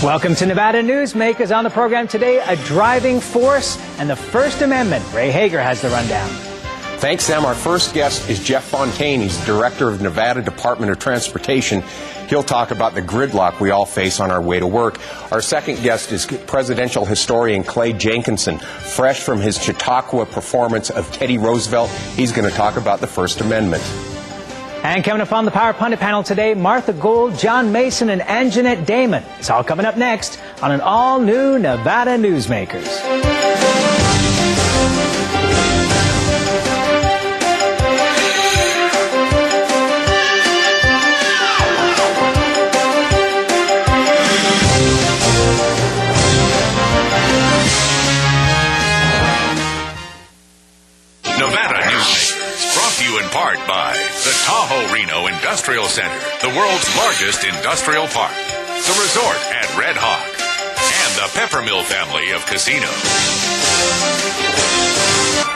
Welcome to Nevada Newsmakers. On the program today, a driving force and the First Amendment. Ray Hager has the rundown. Thanks, Sam. Our first guest is Jeff Fontaine. He's the director of Nevada Department of Transportation. He'll talk about the gridlock we all face on our way to work. Our second guest is presidential historian Clay Jenkinson. Fresh from his Chautauqua performance of Teddy Roosevelt, he's going to talk about the First Amendment. And coming up on the Power Pundit panel today, Martha Gould, John Mason, and Anjeanette Damon. It's all coming up next on an all-new Nevada Newsmakers. Nevada Newsmakers, brought to you in part by the Tahoe Reno Industrial Center, the world's largest industrial park, the resort at Red Hawk, and the Peppermill family of casinos.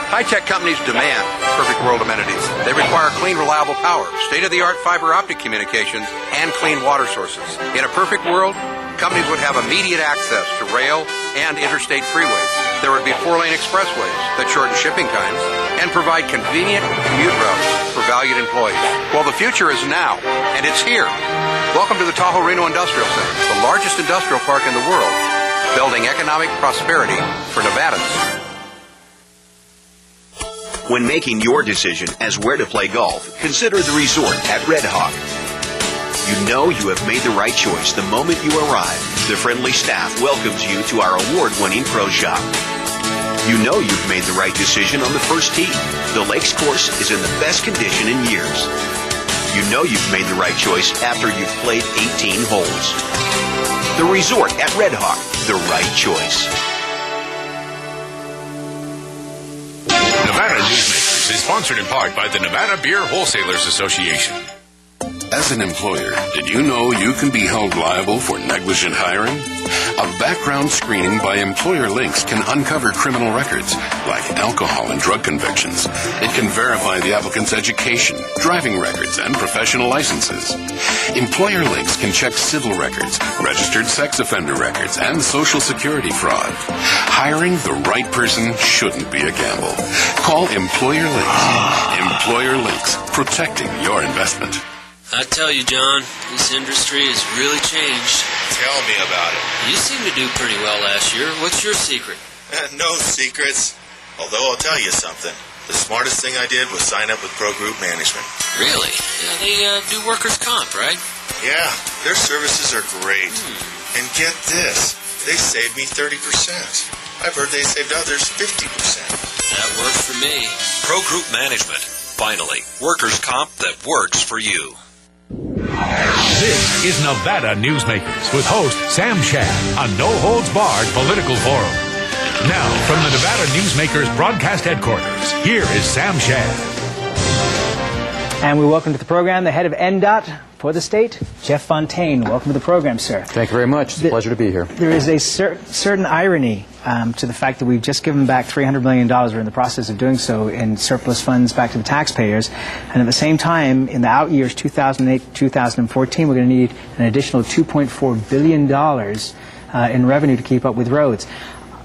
High-tech companies demand perfect world amenities. They require clean, reliable power, state-of-the-art fiber optic communications, and clean water sources. In a perfect world, companies would have immediate access to rail and interstate freeways. There would be 4-lane expressways that shorten shipping times and provide convenient commute routes for valued employees. Well, the future is now, and it's here. Welcome to the Tahoe Reno Industrial Center, the largest industrial park in the world, building economic prosperity for Nevadans. When making your decision as where to play golf, consider the resort at Red Hawk. You know you have made the right choice the moment you arrive. The friendly staff welcomes you to our award-winning pro shop. You know you've made the right decision on the first tee. The Lakes course is in the best condition in years. You know you've made the right choice after you've played 18 holes. The resort at Red Hawk, the right choice. Nevada Newsmakers is sponsored in part by the Nevada Beer Wholesalers Association. As an employer, did you know you can be held liable for negligent hiring? A background screening by Employer Links can uncover criminal records, like alcohol and drug convictions. It can verify the applicant's education, driving records, and professional licenses. Employer Links can check civil records, registered sex offender records, and Social Security fraud. Hiring the right person shouldn't be a gamble. Call Employer Links. Employer Links, protecting your investment. I tell you, John, this industry has really changed. Tell me about it. You seem to do pretty well last year. What's your secret? No secrets. Although I'll tell you something. The smartest thing I did was sign up with Pro Group Management. Really? Yeah, they do workers' comp, right? Yeah, their services are great. And get this, they saved me 30%. I've heard they saved others 50%. That works for me. Pro Group Management. Finally, workers' comp that works for you. This is Nevada Newsmakers with host Sam Shad, a no-holds-barred political forum. Now, from the Nevada Newsmakers broadcast headquarters, here is Sam Shad. And we welcome to the program the head of NDOT for the state, Jeff Fontaine. Welcome to the program, sir. Thank you very much. It's a pleasure to be here. There is a certain irony to the fact that we've just given back $300 million. We're in the process of doing so in surplus funds back to the taxpayers. And at the same time, in the out years, 2008 2014, we're going to need an additional $2.4 billion in revenue to keep up with roads.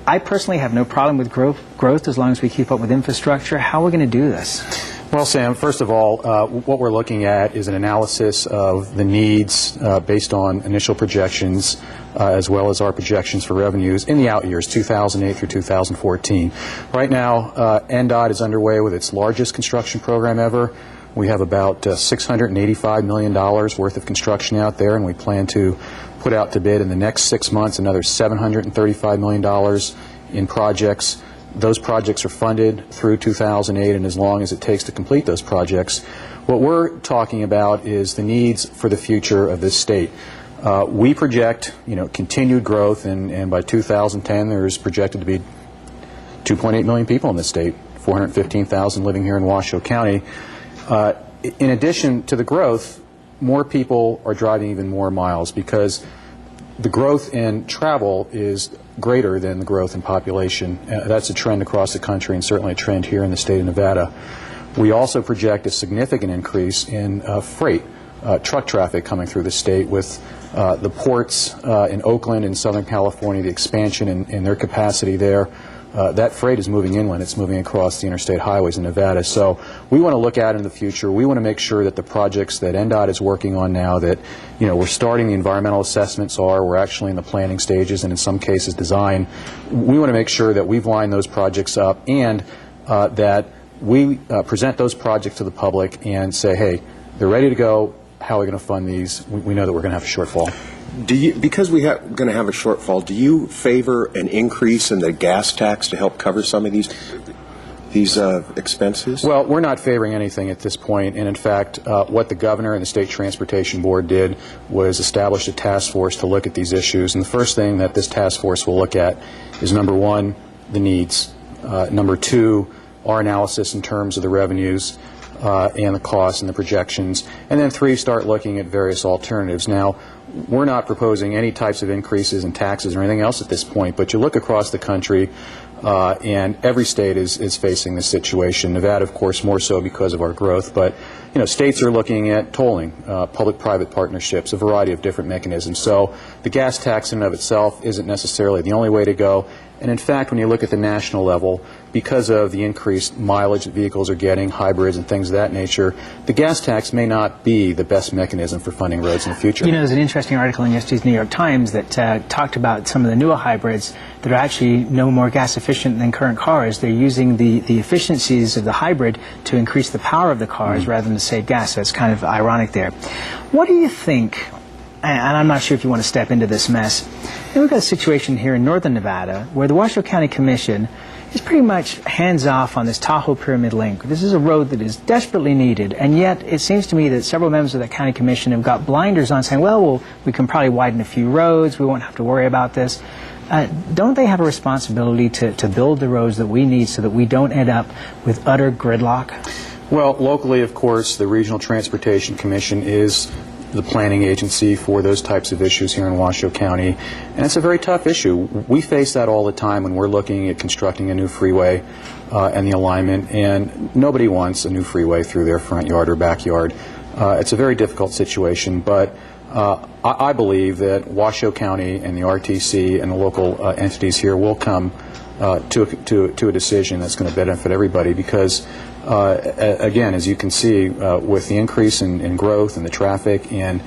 I personally have no problem with growth as long as we keep up with infrastructure. How are we going to do this? Well, Sam, first of all, what we're looking at is an analysis of the needs based on initial projections as well as our projections for revenues in the out years, 2008 through 2014. Right now, NDOT is underway with its largest construction program ever. We have about $685 million worth of construction out there, and we plan to put out to bid in the next 6 months another $735 million in projects. Those projects are funded through 2008 and as long as it takes to complete those projects. What we're talking about is the needs for the future of this state. We project, continued growth, and by 2010 there's projected to be 2.8 million people in this state, 415,000 living here in Washoe County. In addition to the growth, more people are driving even more miles because the growth in travel is greater than the growth in population. That's a trend across the country and certainly a trend here in the state of Nevada. We also project a significant increase in freight truck traffic coming through the state with the ports in Oakland and Southern California, the expansion in their capacity there. That freight is moving inland. It's moving across the interstate highways in Nevada. So we want to look out in the future. We want to make sure that the projects that NDOT is working on now, that we're starting the environmental assessments we're actually in the planning stages and in some cases design. We want to make sure that we've lined those projects up and that we present those projects to the public and say, hey, they're ready to go. How are we going to fund these? We know that we're going to have a shortfall. Because we're going to have a shortfall, do you favor an increase in the gas tax to help cover some of these expenses? Well, we're not favoring anything at this point, and in fact, what the governor and the State Transportation Board did was establish a task force to look at these issues, and the first thing that this task force will look at is, number one, the needs, number two, our analysis in terms of the revenues, and the costs and the projections, and then three, start looking at various alternatives. Now, we're not proposing any types of increases in taxes or anything else at this point, but you look across the country and every state is facing this situation. Nevada, of course, more so because of our growth, but states are looking at tolling, public-private partnerships, a variety of different mechanisms. So the gas tax in and of itself isn't necessarily the only way to go. And in fact, when you look at the national level, because of the increased mileage that vehicles are getting, hybrids and things of that nature, the gas tax may not be the best mechanism for funding roads in the future. There's an interesting article in yesterday's New York Times that talked about some of the newer hybrids that are actually no more gas efficient than current cars. They're using the efficiencies of the hybrid to increase the power of the cars rather than to save gas. So it's kind of ironic there. What do you think? And I'm not sure if you want to step into this mess. We've got a situation here in northern Nevada where the Washoe County Commission is pretty much hands-off on this Tahoe Pyramid Link. This is a road that is desperately needed, and yet it seems to me that several members of the county commission have got blinders on saying, well, we can probably widen a few roads, we won't have to worry about this. Don't they have a responsibility to build the roads that we need so that we don't end up with utter gridlock? Well, locally, of course, the Regional Transportation Commission is the planning agency for those types of issues here in Washoe County, and it's a very tough issue. We face that all the time when we're looking at constructing a new freeway and the alignment, and nobody wants a new freeway through their front yard or backyard. It's a very difficult situation, but I believe that Washoe County and the RTC and the local entities here will come to a decision that's going to benefit everybody because again, as you can see, with the increase in growth and the traffic, and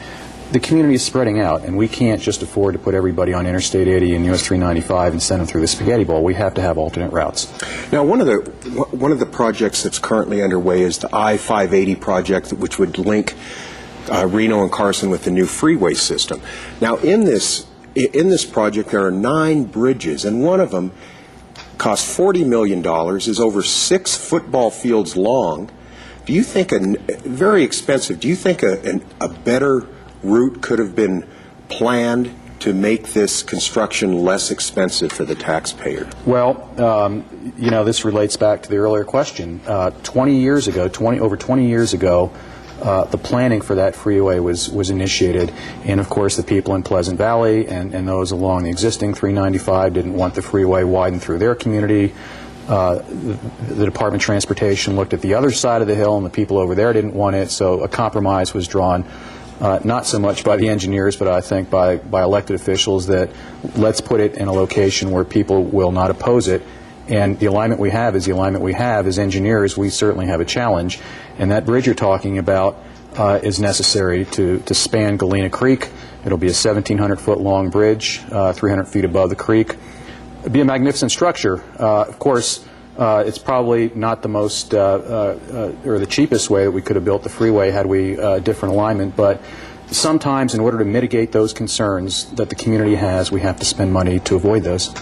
the community is spreading out, and we can't just afford to put everybody on Interstate 80 and US 395 and send them through the spaghetti bowl. We have to have alternate routes. Now, one of the projects that's currently underway is the I-580 project, which would link Reno and Carson with the new freeway system. Now, in this project, there are 9 bridges, and one of them cost $40 million, is over 6 football fields long. Do you think, very expensive, do you think a better route could have been planned to make this construction less expensive for the taxpayer? Well, this relates back to the earlier question. Over 20 years ago, the planning for that freeway was initiated, and of course the people in Pleasant Valley and those along the existing 395 didn't want the freeway widened through their community. The Department of Transportation looked at the other side of the hill, and the people over there didn't want it, so a compromise was drawn, not so much by the engineers, but I think by elected officials, that let's put it in a location where people will not oppose it. And the alignment we have is the alignment we have. As engineers, we certainly have a challenge. And that bridge you're talking about is necessary to span Galena Creek. It'll be a 1,700-foot long bridge, 300 feet above the creek. It'll be a magnificent structure. Of course, it's probably not the most or the cheapest way that we could have built the freeway had we different alignment, but sometimes in order to mitigate those concerns that the community has, we have to spend money to avoid those.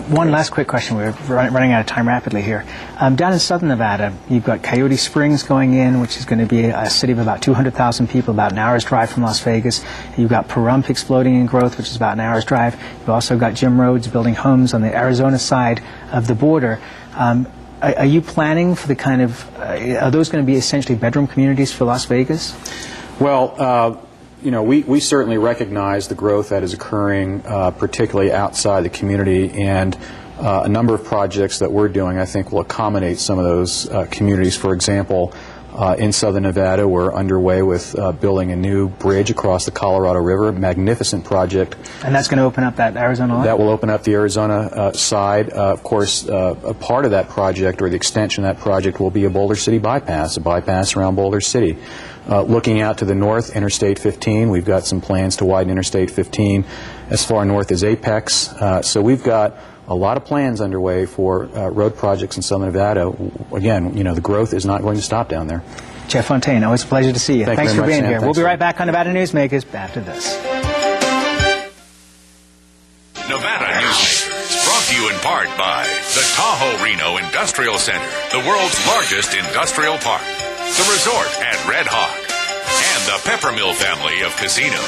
One last quick question. We're running out of time rapidly here. Down in southern Nevada, you've got Coyote Springs going in, which is going to be a city of about 200,000 people, about an hour's drive from Las Vegas. You've got Pahrump exploding in growth, which is about an hour's drive. You've also got Jim Rhodes building homes on the Arizona side of the border. Are you planning for the kind of, are those going to be essentially bedroom communities for Las Vegas? Well, we certainly recognize the growth that is occurring, particularly outside the community, and a number of projects that we're doing, I think, will accommodate some of those communities. For example, In southern Nevada, we're underway with building a new bridge across the Colorado River, magnificent project. And that's going to open up that Arizona line? That will open up the Arizona side. Of course, a part of that project, or the extension of that project, will be a Boulder City bypass, a bypass around Boulder City. Looking out to the north, Interstate 15, we've got some plans to widen Interstate 15 as far north as Apex. So we've got a lot of plans underway for road projects in southern Nevada. Again, the growth is not going to stop down there. Jeff Fontaine, always a pleasure to see you. Thanks for being here. We'll be right back on Nevada Newsmakers after this. Nevada Newsmakers, brought to you in part by the Tahoe Reno Industrial Center, the world's largest industrial park, the resort at Red Hawk, and the Peppermill family of casinos.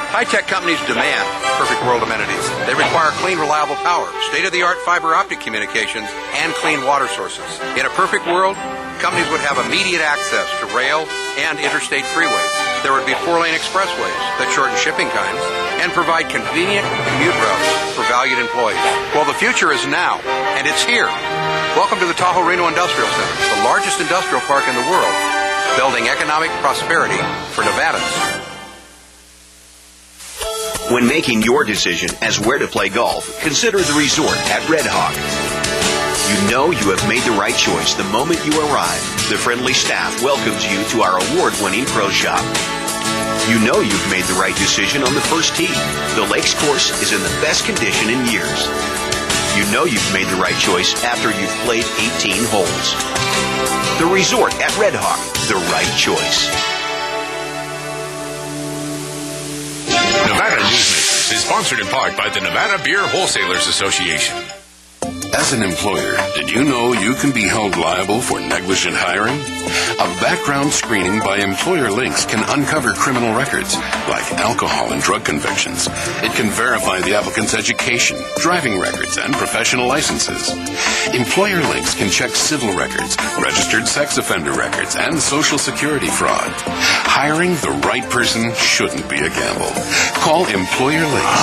High-tech companies demand perfect world amenities. They require clean, reliable power, state-of-the-art fiber optic communications, and clean water sources. In a perfect world, companies would have immediate access to rail and interstate freeways. There would be 4-lane expressways that shorten shipping times and provide convenient commute routes for valued employees. Well, the future is now, and it's here. Welcome to the Tahoe Reno Industrial Center, the largest industrial park in the world, building economic prosperity for Nevadans. When making your decision as where to play golf, consider the resort at Red Hawk. You know you have made the right choice the moment you arrive. The friendly staff welcomes you to our award-winning pro shop. You know you've made the right decision on the first tee. The Lakes course is in the best condition in years. You know you've made the right choice after you've played 18 holes. The resort at Red Hawk, the right choice. Nevada Newsmakers is sponsored in part by the Nevada Beer Wholesalers Association. As an employer, did you know you can be held liable for negligent hiring? A background screening by Employer Links can uncover criminal records, like alcohol and drug convictions. It can verify the applicant's education, driving records, and professional licenses. Employer Links can check civil records, registered sex offender records, and Social Security fraud. Hiring the right person shouldn't be a gamble. Call Employer Links.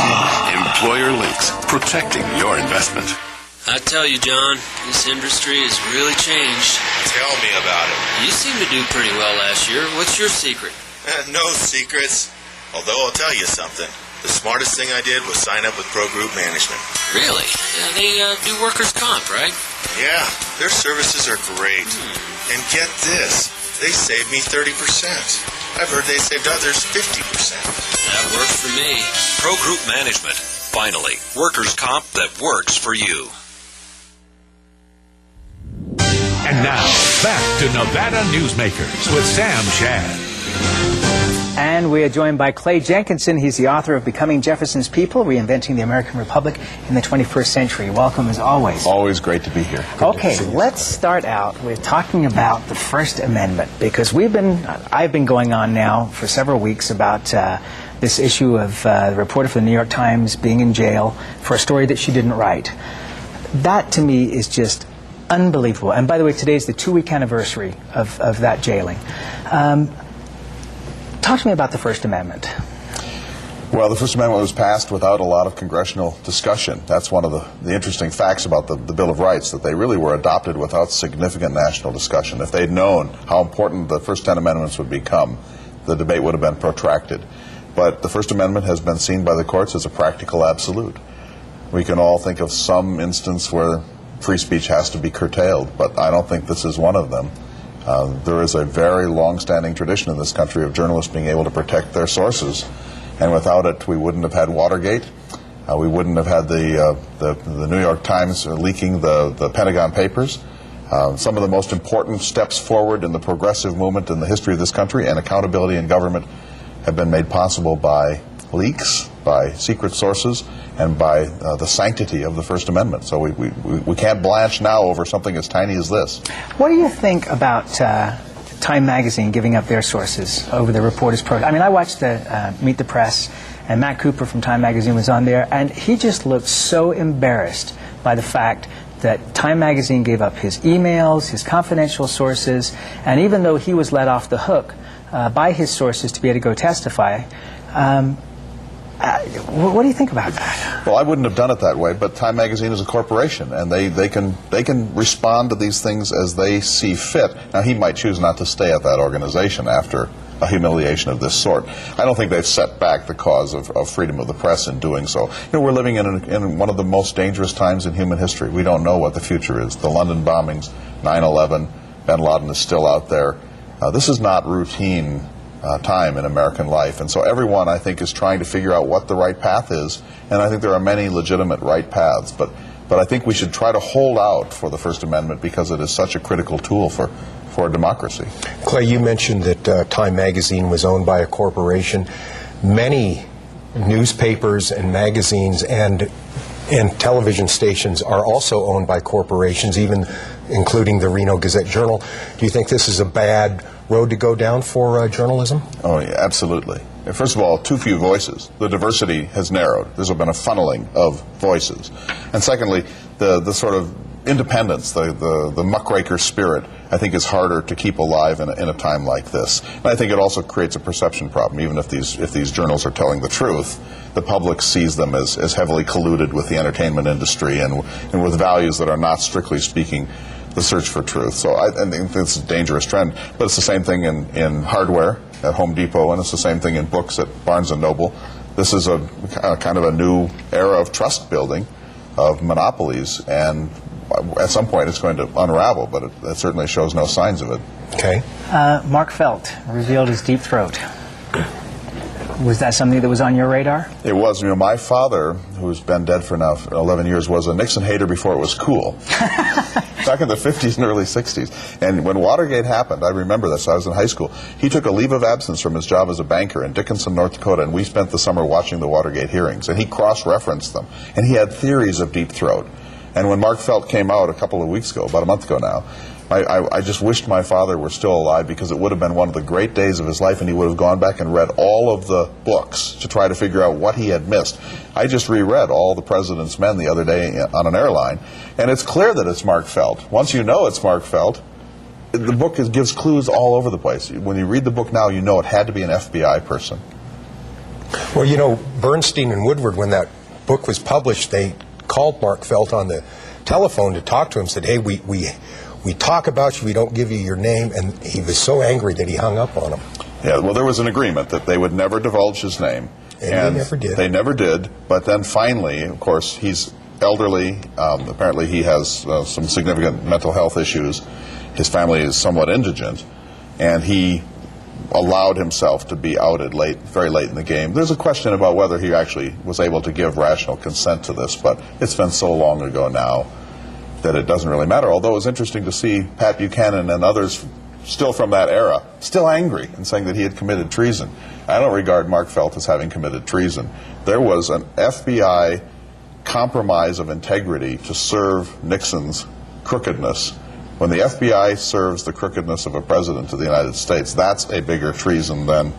Employer Links, protecting your investment. I tell you, John, this industry has really changed. Tell me about it. You seem to do pretty well last year. What's your secret? No secrets. Although I'll tell you something. The smartest thing I did was sign up with Pro Group Management. Really? Yeah, they do workers' comp, right? Yeah, their services are great. And get this, they saved me 30%. I've heard they saved others 50%. That works for me. Pro Group Management. Finally, workers' comp that works for you. And now, back to Nevada Newsmakers with Sam Shad. And we are joined by Clay Jenkinson. He's the author of Becoming Jefferson's People, Reinventing the American Republic in the 21st Century. Welcome, as always. Always great to be here. Okay, let's start out with talking about the First Amendment, because I've been going on now for several weeks about this issue of the reporter for the New York Times being in jail for a story that she didn't write. That, to me, is just unbelievable. And by the way, today is the 2-week anniversary of that jailing. Talk to me about the First Amendment. Well, the First Amendment was passed without a lot of congressional discussion. That's one of the interesting facts about the Bill of Rights, that they really were adopted without significant national discussion. If they'd known how important the first 10 amendments would become, the debate would have been protracted. But the First Amendment has been seen by the courts as a practical absolute. We can all think of some instance where free speech has to be curtailed, but I don't think this is one of them. There is a very long-standing tradition in this country of journalists being able to protect their sources, and without it, we wouldn't have had Watergate. We wouldn't have had the New York Times leaking the Pentagon Papers. Some of the most important steps forward in the progressive movement in the history of this country and accountability in government have been made possible by leaks, by secret sources, and by the sanctity of the First Amendment. So we can't blanch now over something as tiny as this. What do you think about Time Magazine giving up their sources over the Reporters Protest? I mean, I watched the Meet the Press, and Matt Cooper from Time Magazine was on there, and he just looked so embarrassed by the fact that Time Magazine gave up his emails, his confidential sources, and even though he was let off the hook by his sources to be able to go testify, What do you think about that? Well, I wouldn't have done it that way, but Time Magazine is a corporation, and they can respond to these things as they see fit. Now, he might choose not to stay at that organization after a humiliation of this sort. I don't think they've set back the cause of freedom of the press in doing so. We're living in one of the most dangerous times in human history. We don't know what the future is. The London bombings, 9/11, bin Laden is still out there. This is not routine time in American life, and so everyone, I think, is trying to figure out what the right path is, and I think there are many legitimate right paths, but I think we should try to hold out for the First Amendment because it is such a critical tool for democracy. Clay, you mentioned that Time Magazine was owned by a corporation. Many newspapers and magazines and television stations are also owned by corporations, even including the Reno Gazette-Journal. Do you think this is a bad road to go down for journalism? Oh, yeah, absolutely. First of all, too few voices. The diversity has narrowed. There's been a funneling of voices. And secondly, the sort of independence, the muckraker spirit, I think is harder to keep alive in a time like this. And I think it also creates a perception problem. Even if these journals are telling the truth, the public sees them as heavily colluded with the entertainment industry and with values that are not, strictly speaking, the search for truth. So I think it's a dangerous trend. But it's the same thing in hardware at Home Depot, and it's the same thing in books at Barnes & Noble. This is a kind of a new era of trust building, of monopolies, and at some point it's going to unravel, but it certainly shows no signs of it. Okay. Mark Felt revealed his deep throat. Was that something that was on your radar? It was. My father, who's been dead for now 11 years, was a Nixon hater before it was cool. Back in the 50s and early 60s. And when Watergate happened, I remember this, I was in high school, he took a leave of absence from his job as a banker in Jenkinson, North Dakota, and we spent the summer watching the Watergate hearings. And he cross-referenced them. And he had theories of deep throat. And when Mark Felt came out a couple of weeks ago, about a month ago now, I just wished my father were still alive, because it would have been one of the great days of his life, and he would have gone back and read all of the books to try to figure out what he had missed. I just reread All the President's Men the other day on an airline, and it's clear that it's Mark Felt. Once you know it's Mark Felt, the book gives clues all over the place. When you read the book now, you know it had to be an FBI person. Well, Bernstein and Woodward, when that book was published, they called Mark Felt on the telephone to talk to him, said, hey, we talk about you, we don't give you your name, and he was so angry that he hung up on him. Yeah, well, there was an agreement that they would never divulge his name. And they never did. They never did, but then finally, of course, he's elderly. Apparently he has some significant mental health issues. His family is somewhat indigent, and he allowed himself to be outed very late in the game. There's a question about whether he actually was able to give rational consent to this, but it's been so long ago now that it doesn't really matter, although it was interesting to see Pat Buchanan and others still from that era, still angry and saying that he had committed treason. I don't regard Mark Felt as having committed treason. There was an FBI compromise of integrity to serve Nixon's crookedness. When the FBI serves the crookedness of a president of the United States, that's a bigger treason than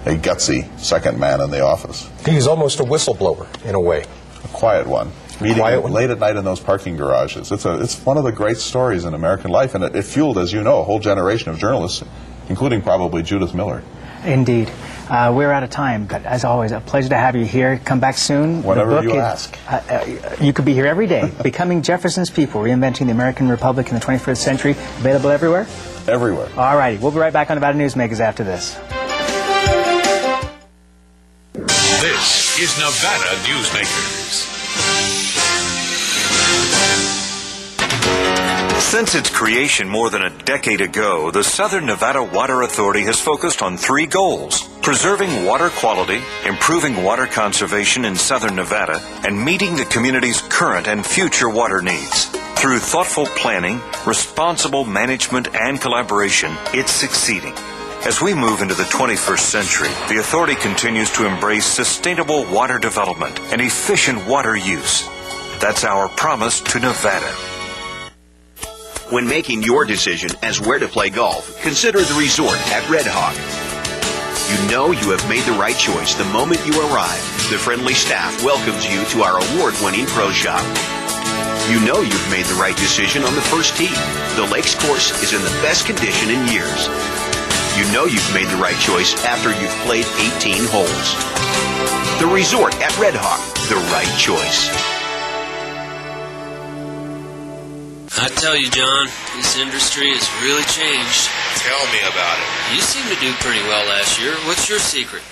a gutsy second man in the office. He's almost a whistleblower, in a way. A quiet one. Meeting late at night in those parking garages. It's one of the great stories in American life, and it fueled, as you know, a whole generation of journalists, including probably Judith Miller. Indeed. We're out of time, but as always, a pleasure to have you here. Come back soon. Whenever you ask. You could be here every day. Becoming Jefferson's People, Reinventing the American Republic in the 21st Century. Available everywhere? Everywhere. All righty. We'll be right back on Nevada Newsmakers after this. This is Nevada Newsmakers. Since its creation more than a decade ago, the Southern Nevada Water Authority has focused on 3 goals: preserving water quality, improving water conservation in Southern Nevada, and meeting the community's current and future water needs. Through thoughtful planning, responsible management, and collaboration, it's succeeding. As we move into the 21st century, the authority continues to embrace sustainable water development and efficient water use. That's our promise to Nevada. When making your decision as where to play golf, consider the resort at Red Hawk. You know you have made the right choice the moment you arrive. The friendly staff welcomes you to our award-winning pro shop. You know you've made the right decision on the first tee. The Lakes course is in the best condition in years. You know you've made the right choice after you've played 18 holes. The resort at Red Hawk, the right choice. I tell you, John, this industry has really changed. Tell me about it. You seem to do pretty well last year. What's your secret?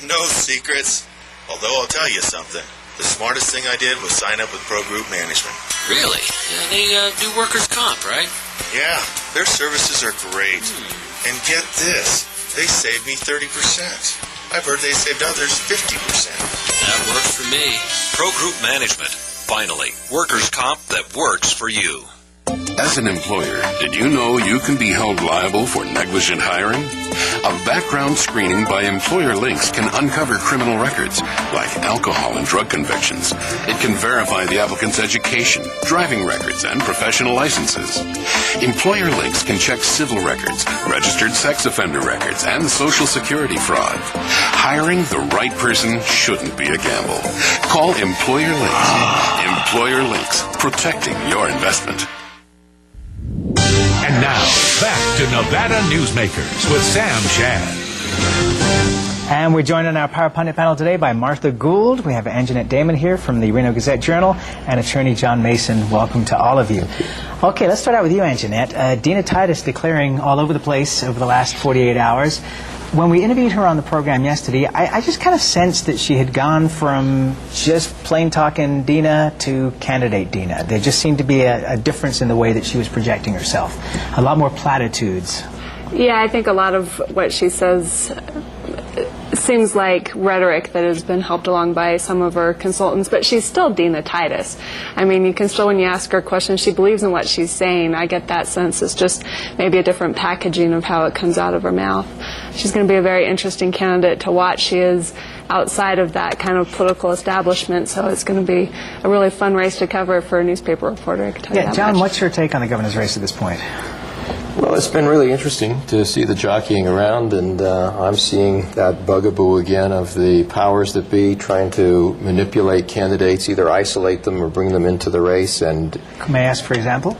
No secrets. Although I'll tell you something. The smartest thing I did was sign up with Pro Group Management. Really? Yeah, they do workers' comp, right? Yeah, their services are great. And get this, they saved me 30%. I've heard they saved others 50%. That works for me. Pro Group Management. Finally, workers' comp that works for you. As an employer, did you know you can be held liable for negligent hiring? A background screening by Employer Links can uncover criminal records, like alcohol and drug convictions. It can verify the applicant's education, driving records, and professional licenses. Employer Links can check civil records, registered sex offender records, and Social Security fraud. Hiring the right person shouldn't be a gamble. Call Employer Links. Employer Links, protecting your investment. And now, back to Nevada Newsmakers with Sam Shad. And we're joined on our Power Pundit panel today by Martha Gould. We have Anjeanette Damon here from the Reno Gazette-Journal and attorney John Mason. Welcome to all of you. Okay, let's start out with you, Anjeanette. Dina Titus declaring all over the place over the last 48 hours. When we interviewed her on the program yesterday, I just kind of sensed that she had gone from just plain talking Dina to candidate Dina. There just seemed to be a difference in the way that she was projecting herself. A lot more platitudes. Yeah, I think a lot of what she says seems like rhetoric that has been helped along by some of her consultants, but she's still Dina Titus. I mean, you can still, when you ask her questions, she believes in what she's saying. I get that sense. It's just maybe a different packaging of how it comes out of her mouth. She's going to be a very interesting candidate to watch. She is outside of that kind of political establishment, so it's going to be a really fun race to cover for a newspaper reporter, I can tell you that John, much. what's your take on the governor's race at this point? Well, it's been really interesting to see the jockeying around, and I'm seeing that bugaboo again of the powers that be trying to manipulate candidates, either isolate them or bring them into the race. And may I ask, for example?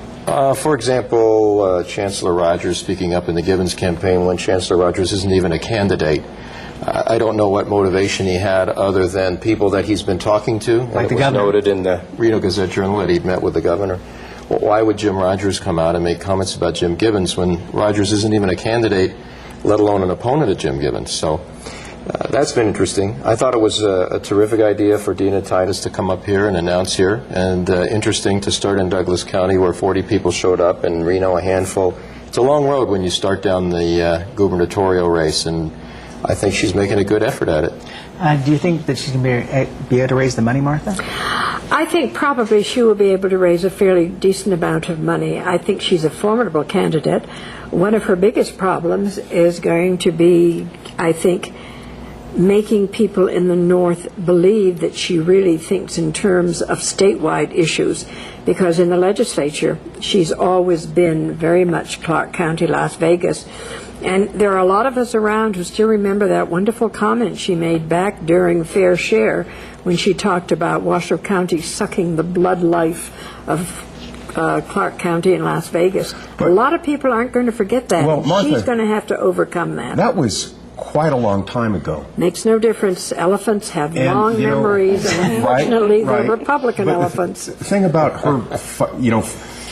For example, Chancellor Rogers speaking up in the Gibbons campaign when Chancellor Rogers isn't even a candidate. I don't know what motivation he had other than people that he's been talking to. Like the governor. It was noted in the Reno Gazette-Journal that he'd met with the governor. Well, why would Jim Rogers come out and make comments about Jim Gibbons when Rogers isn't even a candidate, let alone an opponent of Jim Gibbons? So that's been interesting. I thought it was a terrific idea for Dina Titus to come up here and announce here, and interesting to start in Douglas County where 40 people showed up, and Reno a handful. It's a long road when you start down the gubernatorial race, and I think she's making a good effort at it. Do you think that she's going to be able to raise the money, Martha? I think probably she will be able to raise a fairly decent amount of money. I think she's a formidable candidate. One of her biggest problems is going to be, I think, making people in the North believe that she really thinks in terms of statewide issues, because in the legislature she's always been very much Clark County, Las Vegas. And there are a lot of us around who still remember that wonderful comment she made back during Fair Share when she talked about Washoe County sucking the blood life of Clark County and Las Vegas. But a lot of people aren't going to forget that. Well, Martha, she's going to have to overcome that. That was quite a long time ago. Makes no difference. Elephants have long memories, and unfortunately they're Republican elephants. The thing about her,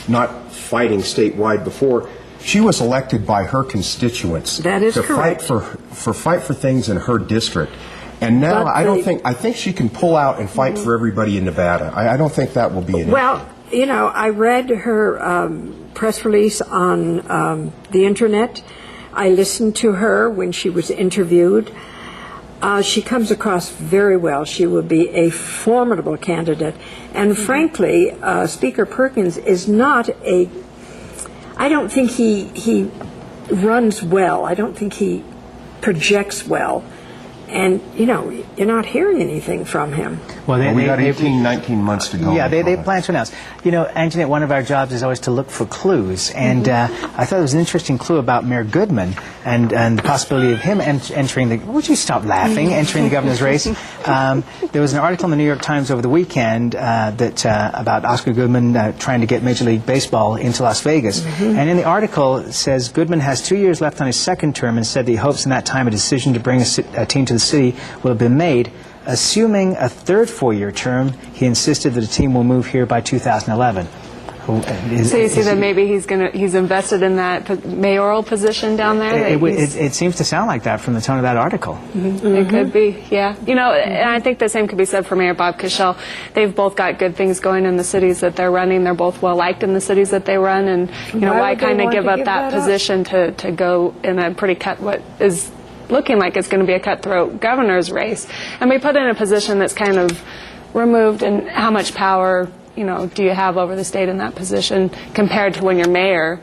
not fighting statewide before, she was elected by her constituents. That is correct. Fight for things in her district. And now I think she can pull out and fight for everybody in Nevada. I don't think that will be an issue. I read her press release on the internet. I listened to her when she was interviewed. She comes across very well. She will be a formidable candidate. And frankly, Speaker Perkins is not I don't think he runs well. I don't think he projects well. And, you know, you're not hearing anything from him. Well, we got 18, 19 months to go. Yeah, they plan to announce. You know, Anjeanette, one of our jobs is always to look for clues. And I thought it was an interesting clue about Mayor Goodman and the possibility of him entering the... Would you stop laughing? Entering the governor's race. There was an article in the New York Times over the weekend about Oscar Goodman trying to get Major League Baseball into Las Vegas. And in the article, it says Goodman has 2 years left on his second term and said that he hopes in that time a decision to bring a team to the city will have been made. Assuming a third four-year term, he insisted that a team will move here by 2011. So you see that maybe he's invested in that mayoral position down there? It seems to sound like that from the tone of that article. It could be, yeah. You know, and I think the same could be said for Mayor Bob Cashel. They've both got good things going in the cities that they're running. They're both well-liked in the cities that they run. And, you know, why kind of give up that position to go in a pretty what is looking like it's going to be a cutthroat governor's race. And we put in a position that's kind of removed, and how much power, you know, do you have over the state in that position compared to when you're mayor,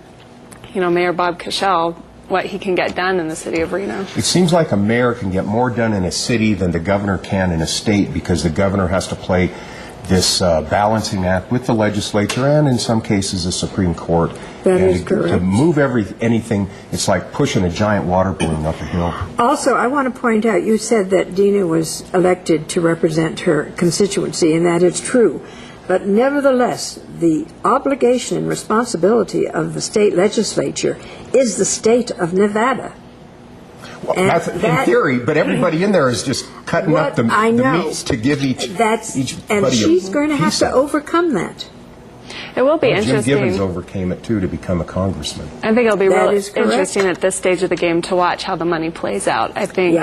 you know, Mayor Bob Cashel, what he can get done in the city of Reno. It seems like a mayor can get more done in a city than the governor can in a state, because the governor has to play this balancing act with the legislature and in some cases the Supreme Court. That is correct. To move anything, it's like pushing a giant water balloon up a hill. Also, I want to point out, you said that Dina was elected to represent her constituency, and that is true. But nevertheless, the obligation and responsibility of the state legislature is the state of Nevada. Well, that's in theory, but everybody in there is just cutting up the meats to give each and she's going to have to overcome that. It will be interesting. Jim Gibbons overcame it, too, to become a congressman. I think it'll be really interesting at this stage of the game to watch how the money plays out. I think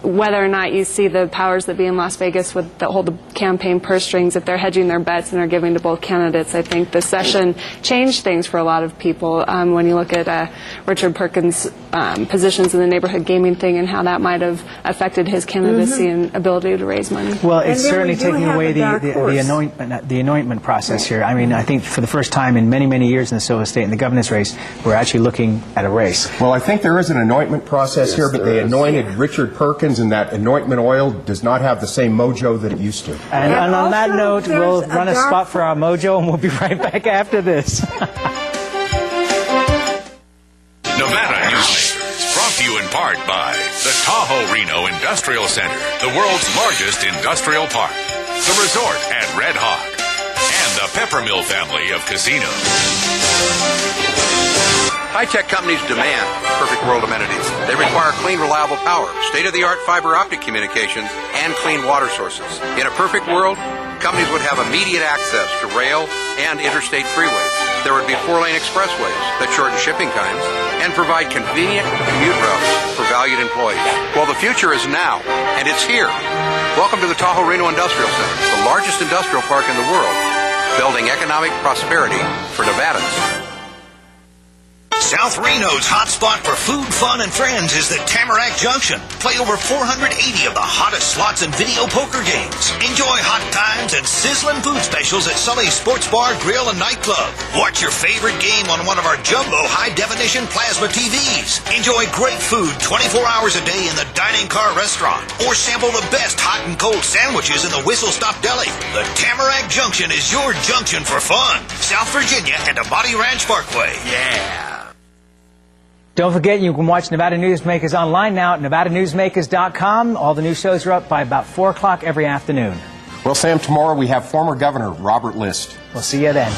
whether or not you see the powers that be in Las Vegas that hold the campaign purse strings, if they're hedging their bets and are giving to both candidates, I think the session changed things for a lot of people. When you look at Richard Perkins' positions in the neighborhood gaming thing and how that might have affected his candidacy and ability to raise money. Well, it's certainly taking away the anointment process here. I mean, I think for the first time in many, many years in the Silver State in the governor's race, we're actually looking at a race. Well, I think there is an anointment process here, but they anointed Richard Perkins, and that anointment oil does not have the same mojo that it used to. And on that note, we'll run a spot for our mojo, and we'll be right back after this. Nevada Newsmakers, brought to you in part by the Tahoe Reno Industrial Center, the world's largest industrial park, the resort at Red Hawk, and the Peppermill family of casinos. High-tech companies demand perfect world amenities. They require clean, reliable power, state-of-the-art fiber optic communications, and clean water sources. In a perfect world, companies would have immediate access to rail and interstate freeways. There would be 4-lane expressways that shorten shipping times and provide convenient commute routes for valued employees. Well, the future is now, and it's here. Welcome to the Tahoe Reno Industrial Center, the largest industrial park in the world, building economic prosperity for Nevadans. South Reno's hotspot for food, fun, and friends is the Tamarack Junction. Play over 480 of the hottest slots and video poker games. Enjoy hot times and sizzling food specials at Sully's Sports Bar, Grill, and Nightclub. Watch your favorite game on one of our jumbo high-definition plasma TVs. Enjoy great food 24 hours a day in the dining car restaurant. Or sample the best hot and cold sandwiches in the Whistle Stop Deli. The Tamarack Junction is your junction for fun. South Virginia and Abadi Ranch Parkway. Yeah. Don't forget, you can watch Nevada Newsmakers online now at NevadaNewsmakers.com. All the new shows are up by about 4 o'clock every afternoon. Well, Sam, tomorrow we have former Governor Robert List. We'll see you then.